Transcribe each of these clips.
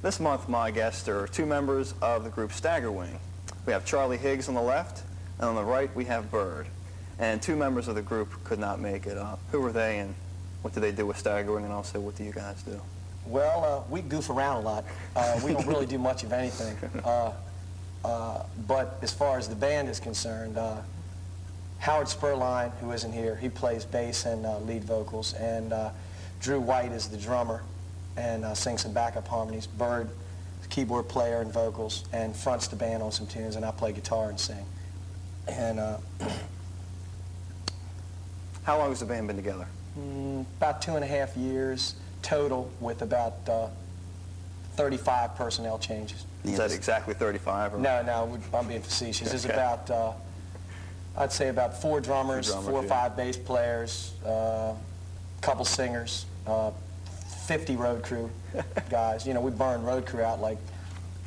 This month, my guests are two members of the group Staggerwing. We have Charlie Higgs on the left, and on the right we have Bird. And two members of the group could not make it. Who were they, and what do they do with Staggerwing, and also what do you guys do? Well, we goof around a lot. We don't really do much of anything. But as far as the band is concerned, Howard Spurline, who isn't here, he plays bass and lead vocals, and Drew White is the drummer and sings some backup harmonies. Bird, the keyboard player and vocals, and fronts the band on some tunes, and I play guitar and sing. And how long has the band been together? About 2.5 years total, with about 35 personnel changes. Is that exactly 35? Or? No, I'm being facetious. Okay. There's about, I'd say about 4 drummers, 4 or 5 bass players, couple singers, 50 road crew guys. You know, we burn road crew out like,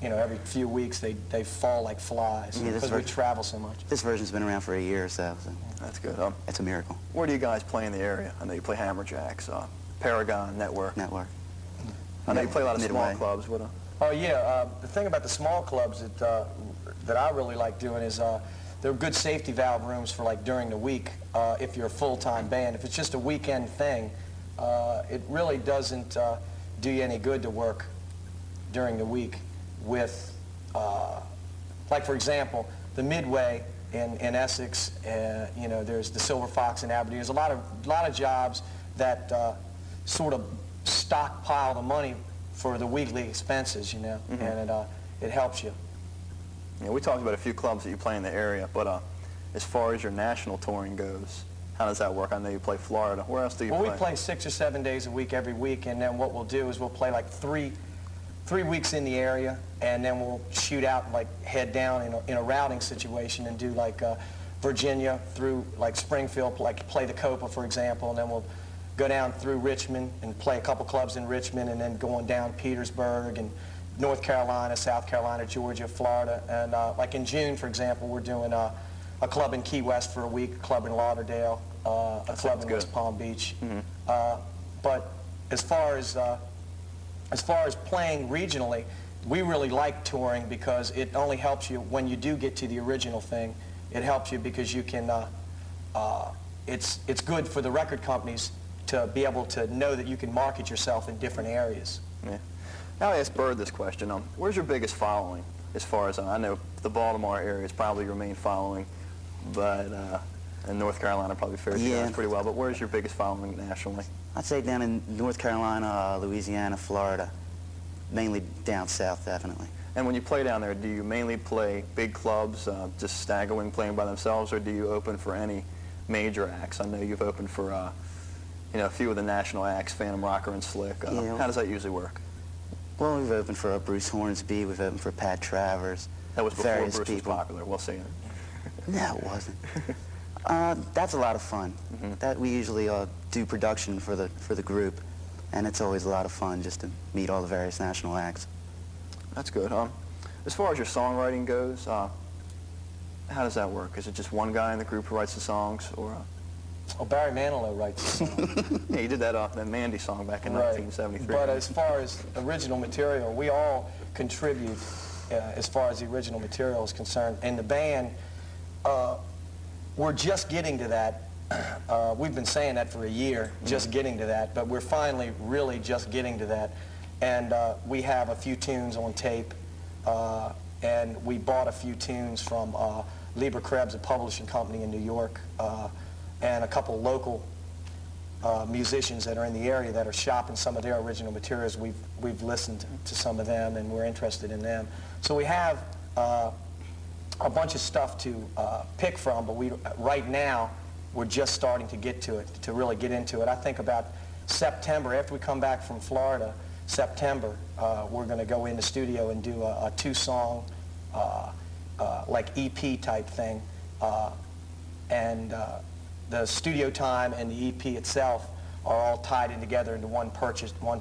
you know, every few weeks they fall like flies because we travel so much. This version's been around for a year or so. That's good. It's a miracle. Where do you guys play in the area? I know you play Hammerjacks, Paragon, Network. I know you play a lot of small clubs. Oh yeah, the thing about the small clubs that I really like doing is they're good safety valve rooms for like during the week if you're a full-time band. If it's just a weekend thing, it really doesn't do you any good to work during the week with, like for example, the Midway in Essex. You know, there's the Silver Fox in Aberdeen. There's a lot of jobs that sort of stockpile the money for the weekly expenses, you know, and it helps you. Yeah, we talked about a few clubs that you play in the area, but as far as your national touring goes, how does that work? I know you play Florida. Where else do you play? Well, we play 6 or 7 days a week every week, and then what we'll do is we'll play like three weeks in the area, and then we'll shoot out and like head down in a routing situation and do like Virginia through like Springfield, like play the Copa, for example, and then we'll go down through Richmond and play a couple clubs in Richmond, and then going down Petersburg and North Carolina, South Carolina, Georgia, Florida. And like in June, for example, we're doing a club in Key West for a week, a club in Lauderdale, a club in West Palm Beach. But as far as playing regionally, we really like touring because it only helps you when you do get to the original thing. It helps you because you can, it's good for the record companies to be able to know that you can market yourself in different areas. Yeah. Now I asked Bird this question. Where's your biggest following? As far as I know, the Baltimore area is probably your main following, but in North Carolina probably fares pretty well. But where's your biggest following nationally? I'd say down in North Carolina, Louisiana, Florida, mainly down south, definitely. And when you play down there, do you mainly play big clubs, just Staggerwing playing by themselves, or do you open for any major acts? I know you've opened for you know, a few of the national acts, Phantom Rocker and Slick. Yeah. How does that usually work? Well, we've opened for Bruce Hornsby, we've opened for Pat Travers. That was before various Bruce people. was popular, we'll see. No, it wasn't. That's a lot of fun. That we usually do production for the group, and it's always a lot of fun just to meet all the various national acts. That's good. As far as your songwriting goes, how does that work? Is it just one guy in the group who writes the songs, or? Well, Barry Manilow writes the song. Yeah, he did that Mandy song back in 1973. But as far as original material, we all contribute as far as the original material is concerned. And the band, we're just getting to that. We've been saying that for a year, just getting to that. But we're finally really just getting to that. And we have a few tunes on tape. And we bought a few tunes from Lieber Krebs, a publishing company in New York. And a couple local musicians that are in the area that are shopping some of their original materials. We've listened to some of them, and we're interested in them. So we have a bunch of stuff to pick from, but right now we're just starting to get to it, to really get into it. I think about September, after we come back from Florida, September, we're going to go in the studio and do a 2-song like EP type thing. The studio time and the EP itself are all tied in together into one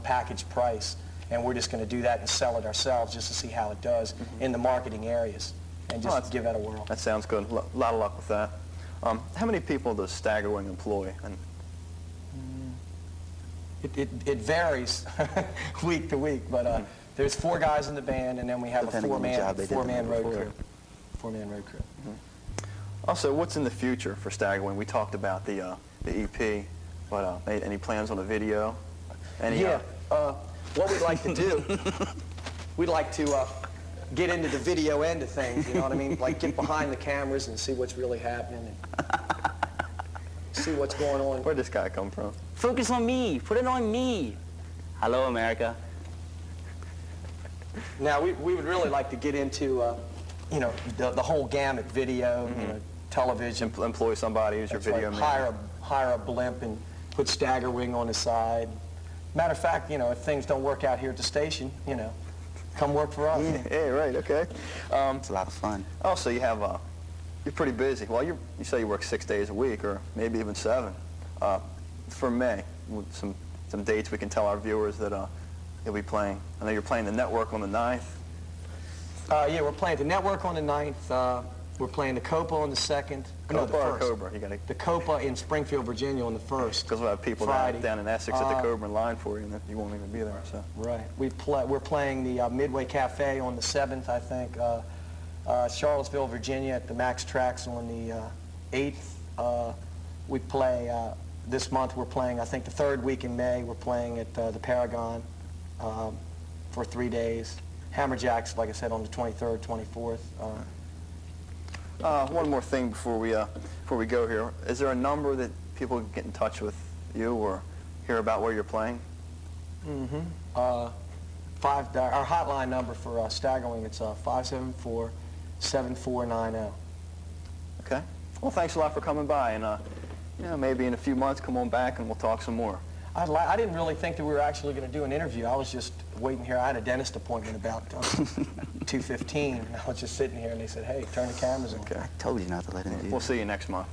package price, and we're just going to do that and sell it ourselves just to see how it does in the marketing areas, and just give that a whirl. That sounds good. A lot of luck with that. How many people does Staggerwing employ? And It varies week to week, but There's 4 guys in the band, and then we have Depending on the job they did the four-man night road before. crew. 4-man road crew. Also, what's in the future for Staggerwing? We talked about the EP, but any plans on the video? Any, Yeah, what we'd like to do, we'd like to get into the video end of things, you know what I mean? Like get behind the cameras and see what's really happening and see what's going on. Where'd this guy come from? Focus on me. Put it on me. Hello, America. Now, we would really like to get into, you know, the whole gamut, video, you know, television. Employ somebody who's your That's video right. man. Hire a blimp and put Staggerwing on the side. Matter of fact, you know, if things don't work out here at the station, you know, come work for us. Yeah, right, okay. It's a lot of fun. Also, you have, you're pretty busy. Well, you say you work 6 days a week, or maybe even 7. For May, some dates we can tell our viewers that you'll be playing. I know you're playing the Network on the 9th. Yeah, we're playing the Network on the 9th. We're playing the Copa on the 2nd. No, the Copa or 1st. Cobra? You got to, The Copa in Springfield, Virginia on the 1st. because we'll have people Friday. down in Essex at the Cobra in line for you, and then you won't even be there. So. Right. We're playing the Midway Cafe on the 7th, I think. Charlottesville, Virginia at the Max Tracks on the 8th. We play, this month we're playing, I think the 3rd week in May, we're playing at the Paragon for 3 days. Hammerjacks, like I said, on the 23rd, 24th. One more thing before we go here. Is there a number that people can get in touch with you or hear about where you're playing? Our hotline number for Staggerwing, it's 574-7490. Okay. Well, thanks a lot for coming by, and you know, maybe in a few months come on back and we'll talk some more. I didn't really think that we were actually going to do an interview. I was just waiting here. I had a dentist appointment about 2:15, and I was just sitting here, and they said, hey, turn the cameras on. Okay. I told you not to let him do We'll that. see you next month.